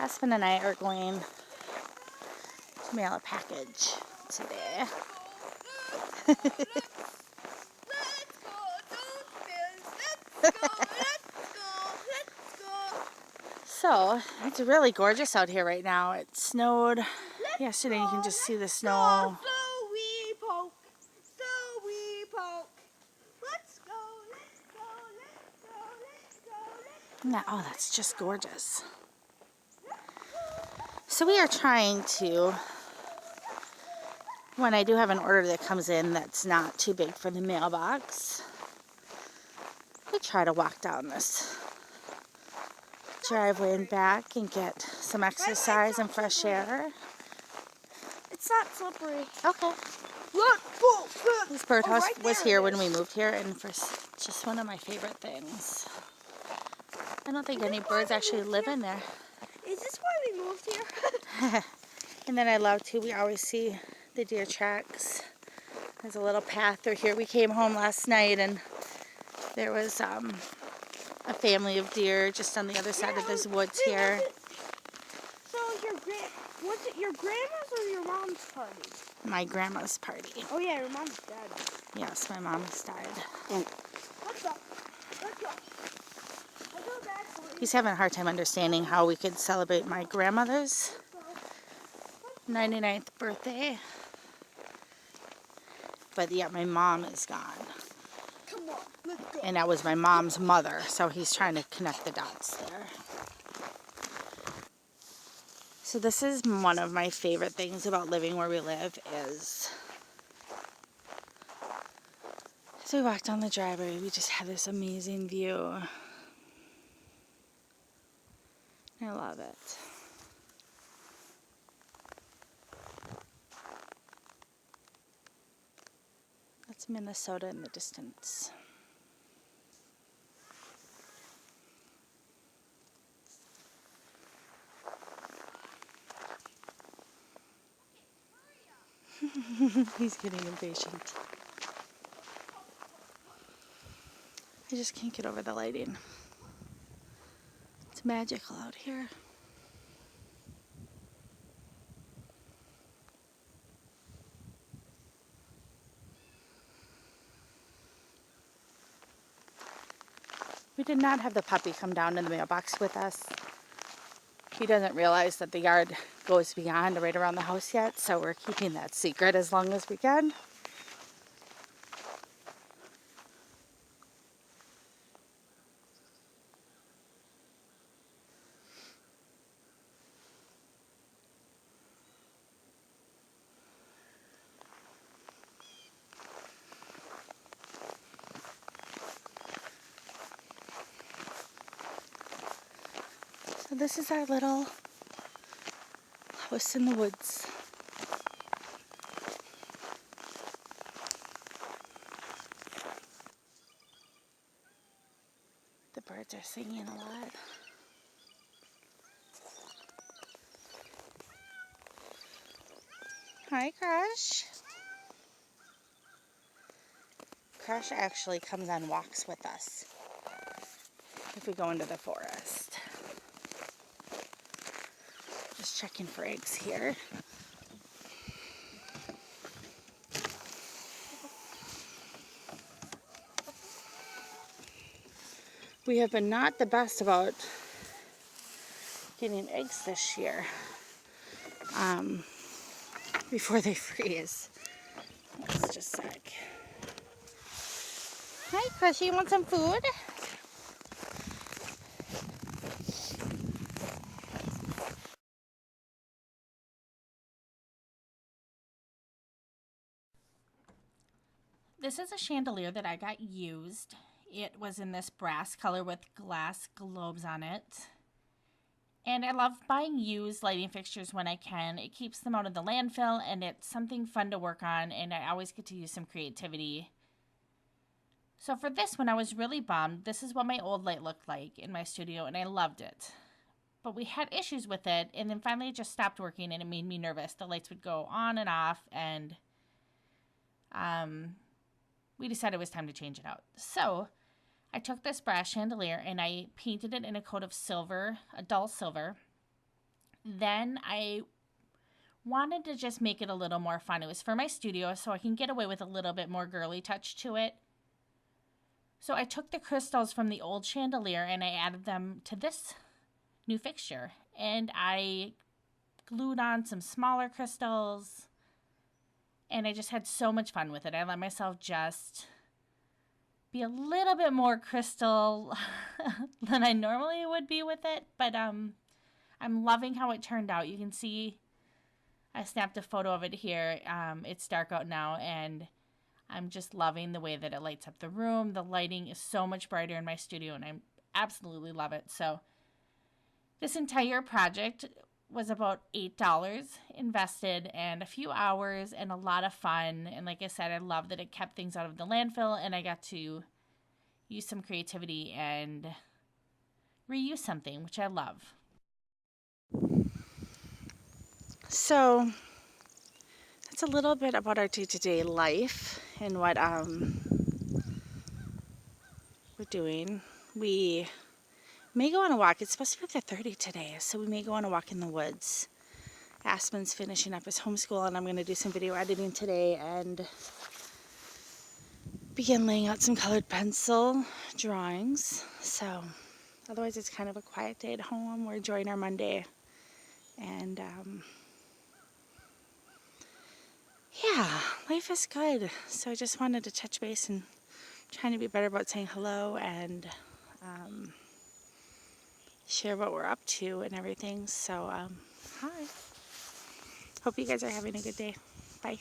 Aspen and I are going to mail a package today. So, it's really gorgeous out here right now. It snowed yesterday. You can just see the snow. Oh, that's just gorgeous. So we are trying to, when I do have an order that comes in that's not too big for the mailbox, I try to walk down this driveway and back and get some exercise and fresh air. It's not slippery. Okay. This birdhouse was here when we moved here, and it's just one of my favorite things. I don't think any birds actually live in there. Is this why we moved here? And then I love too, we always see the deer tracks. There's a little path through here. We came home last night and there was a family of deer just on the other side of this woods here. So was it your grandma's or your mom's party? My grandma's party. Oh yeah, your mom's dead. Yes, my mom has died. Let's go. Let's go. He's having a hard time understanding how we could celebrate my grandmother's 99th birthday. But yeah, my mom is gone. Come on, let's go. And that was my mom's mother, so he's trying to connect the dots there. So this is one of my favorite things about living where we live is, as we walk down the driveway, we just have this amazing view. I love it. That's Minnesota in the distance. He's getting impatient. I just can't get over the lighting. It's magical out here. We did not have the puppy come down to the mailbox with us. He doesn't realize that the yard goes beyond right around the house yet, so we're keeping that secret as long as we can. So this is our little house in the woods. The birds are singing a lot. Hi, Crush. Crush actually comes on walks with us if we go into the forest. Just checking for eggs here. We have been not the best about getting eggs this year before they freeze. Let's just a sec. Hi, Crushy, you want some food? This is a chandelier that I got used. It was in this brass color with glass globes on it. And I love buying used lighting fixtures when I can. It keeps them out of the landfill and it's something fun to work on, and I always get to use some creativity. So for this one, I was really bummed. This is what my old light looked like in my studio and I loved it. But we had issues with it, and then finally it just stopped working and it made me nervous. The lights would go on and off, and we decided it was time to change it out. So I took this brass chandelier and I painted it in a coat of silver, a dull silver. then I wanted to just make it a little more fun. It was for my studio, so I can get away with a little bit more girly touch to it. So I took the crystals from the old chandelier and I added them to this new fixture. And I glued on some smaller crystals. And I just had so much fun with it. I let myself just be a little bit more crystal than I normally would be with it. But I'm loving how it turned out. You can see I snapped a photo of it here. It's dark out now, and I'm just loving the way that it lights up the room. The lighting is so much brighter in my studio, and I absolutely love it. So this entire project was about $8 invested and a few hours and a lot of fun. And like I said, I love that it kept things out of the landfill, and I got to use some creativity and reuse something, which I love. So that's a little bit about our day-to-day life and what we're doing. We may go on a walk. It's supposed to be up to 30 today, so we may go on a walk in the woods. Aspen's finishing up his homeschool, and I'm going to do some video editing today and begin laying out some colored pencil drawings. So otherwise it's kind of a quiet day at home. We're enjoying our Monday, and yeah, life is good. So I just wanted to touch base and trying to be better about saying hello and share what we're up to and everything. So hi, hope you guys are having a good day. Bye.